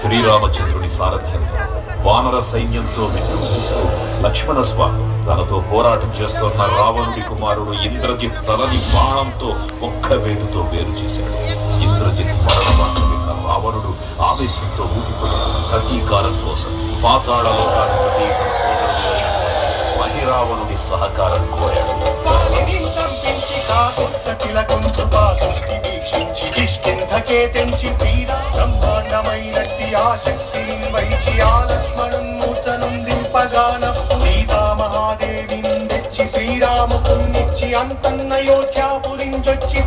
శ్రీరామచంద్రుని సారథ్యంలో వానర సైన్యంతో విజృంభిస్తూ లక్ష్మణ స్వామి తనతో పోరాటం చేస్తున్న రావణుడి కుమారుడు ఇంద్రజిత్ తలని బాణంతో ఒక్క వేటుతో వేరు చేశాడు. ఇంద్రజిత్ మరణవార్త విన్న రావణుడు ఆవేశంతో ఊగిపోయాడు. ప్రతీకారం కోసం పాతాళలోకాధిపతి తన సోదరుడు మహిరావణుడి సహకారం కోరాడు. సీతామహాదేవిని తెచ్చి శ్రీరామునిచ్చి అంతన్నయోధ్యాపురించొచ్చి